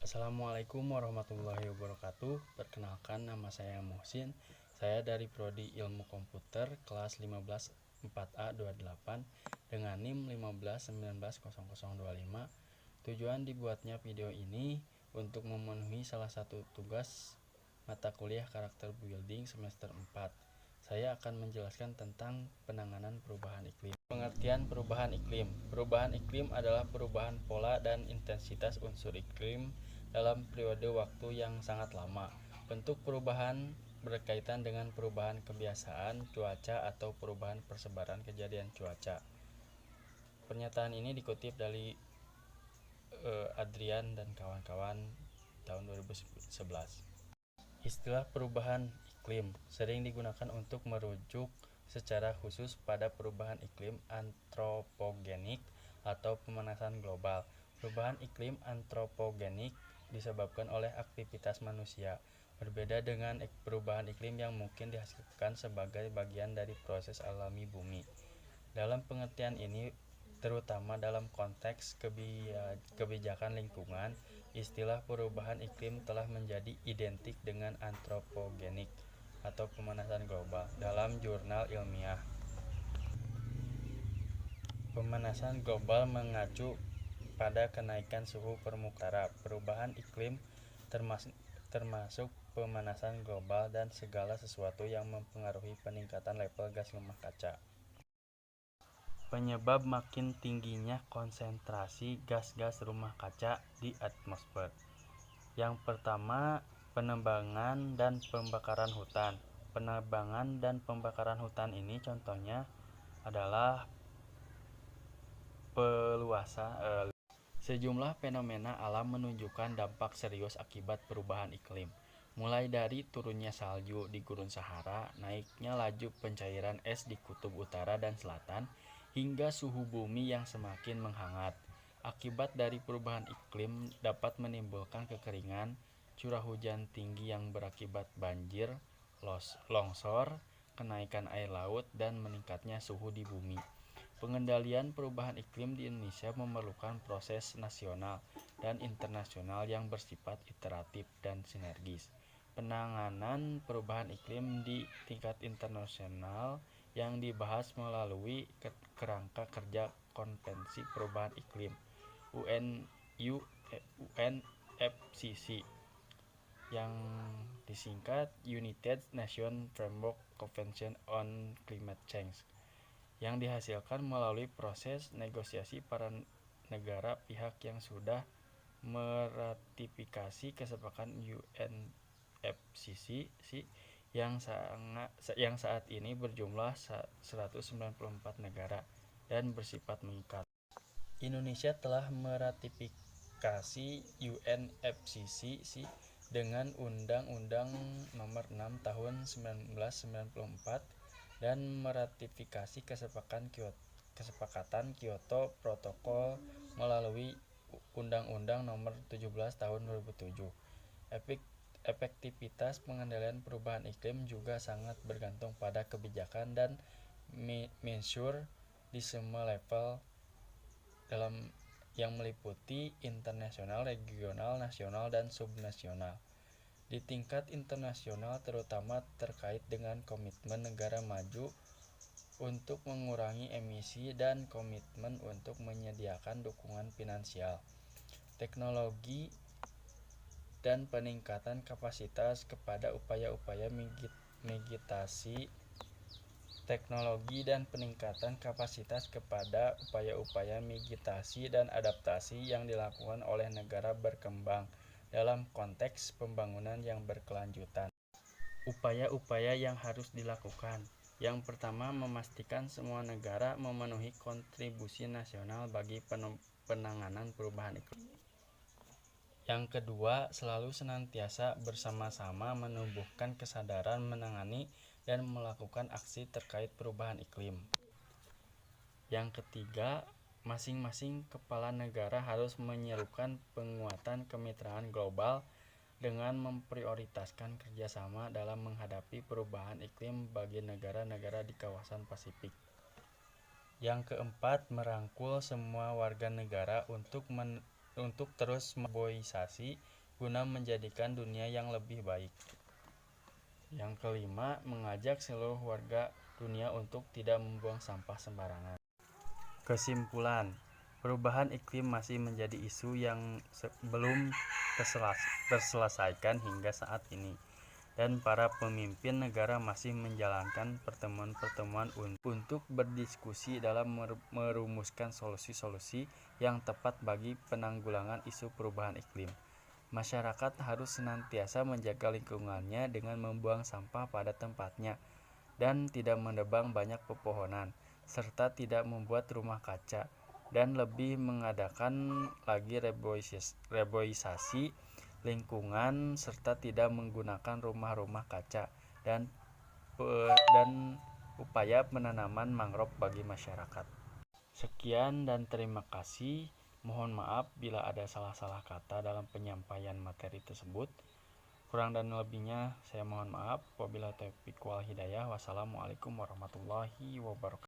Assalamualaikum warahmatullahi wabarakatuh. Perkenalkan, nama saya Muhsin. Saya dari Prodi Ilmu Komputer kelas 15 4A 28 dengan NIM 15190025. Tujuan dibuatnya video ini untuk memenuhi salah satu tugas mata kuliah karakter building semester 4. Saya akan menjelaskan tentang penanganan perubahan iklim. Pengertian perubahan iklim. Perubahan iklim adalah perubahan pola dan intensitas unsur iklim dalam periode waktu yang sangat lama. Bentuk perubahan berkaitan dengan perubahan kebiasaan cuaca atau perubahan persebaran kejadian cuaca. Pernyataan ini dikutip dari Adrian dan kawan-kawan tahun 2011. Istilah perubahan iklim sering digunakan untuk merujuk secara khusus pada perubahan iklim antropogenik atau pemanasan global. Perubahan iklim antropogenik disebabkan oleh aktivitas manusia, berbeda dengan perubahan iklim yang mungkin dihasilkan sebagai bagian dari proses alami bumi. Dalam pengertian ini, terutama dalam konteks kebijakan lingkungan, istilah perubahan iklim telah menjadi identik dengan antropogenik atau pemanasan global dalam jurnal ilmiah. Pemanasan global mengacu pada kenaikan suhu permukaan. Perubahan iklim termasuk pemanasan global dan segala sesuatu yang mempengaruhi peningkatan level gas rumah kaca. Penyebab makin tingginya konsentrasi gas-gas rumah kaca di atmosfer. Yang pertama, penebangan dan pembakaran hutan. Penebangan dan pembakaran hutan ini contohnya adalah sejumlah fenomena alam menunjukkan dampak serius akibat perubahan iklim, mulai dari turunnya salju di gurun Sahara, naiknya laju pencairan es di kutub utara dan selatan, hingga suhu bumi yang semakin menghangat. Akibat dari perubahan iklim dapat menimbulkan kekeringan, curah hujan tinggi yang berakibat banjir, longsor, kenaikan air laut, dan meningkatnya suhu di bumi. Pengendalian perubahan iklim di Indonesia memerlukan proses nasional dan internasional yang bersifat iteratif dan sinergis. Penanganan perubahan iklim di tingkat internasional yang dibahas melalui kerangka kerja Konvensi Perubahan Iklim UNFCCC yang disingkat United Nations Framework Convention on Climate Change, yang dihasilkan melalui proses negosiasi para negara pihak yang sudah meratifikasi kesepakatan UNFCCC yang saat ini berjumlah 194 negara dan bersifat mengikat. Indonesia telah meratifikasi UNFCCC dengan Undang-Undang Nomor 6 Tahun 1994 dan meratifikasi kesepakatan Kyoto Protokol melalui Undang-Undang Nomor 17 Tahun 2007. Efektivitas pengendalian perubahan iklim juga sangat bergantung pada kebijakan dan measure di semua level yang meliputi internasional, regional, nasional, dan subnasional. Di tingkat internasional terutama terkait dengan komitmen negara maju untuk mengurangi emisi dan komitmen untuk menyediakan dukungan finansial, teknologi, dan peningkatan kapasitas kepada upaya-upaya mitigasi dan adaptasi yang dilakukan oleh negara berkembang dalam konteks pembangunan yang berkelanjutan. Upaya-upaya yang harus dilakukan. Yang pertama, memastikan semua negara memenuhi kontribusi nasional bagi penanganan perubahan iklim. Yang kedua, selalu senantiasa bersama-sama menumbuhkan kesadaran menangani dan melakukan aksi terkait perubahan iklim. Yang ketiga, masing-masing kepala negara harus menyerukan penguatan kemitraan global dengan memprioritaskan kerjasama dalam menghadapi perubahan iklim bagi negara-negara di kawasan Pasifik. Yang keempat, merangkul semua warga negara untuk untuk terus mereboisasi guna menjadikan dunia yang lebih baik. Yang kelima, mengajak seluruh warga dunia untuk tidak membuang sampah sembarangan. Kesimpulan, perubahan iklim masih menjadi isu yang belum terselesaikan hingga saat ini, dan para pemimpin negara masih menjalankan pertemuan-pertemuan untuk berdiskusi dalam merumuskan solusi-solusi yang tepat bagi penanggulangan isu perubahan iklim. Masyarakat harus senantiasa menjaga lingkungannya dengan membuang sampah pada tempatnya dan tidak menebang banyak pepohonan, serta tidak membuat rumah kaca, dan lebih mengadakan lagi reboisasi lingkungan serta tidak menggunakan rumah-rumah kaca dan upaya penanaman mangrove bagi masyarakat. Sekian dan terima kasih. Mohon maaf bila ada salah-salah kata dalam penyampaian materi tersebut. Kurang dan lebihnya saya mohon maaf. Wabillahi taufiq wal hidayah. Wassalamualaikum warahmatullahi wabarakatuh.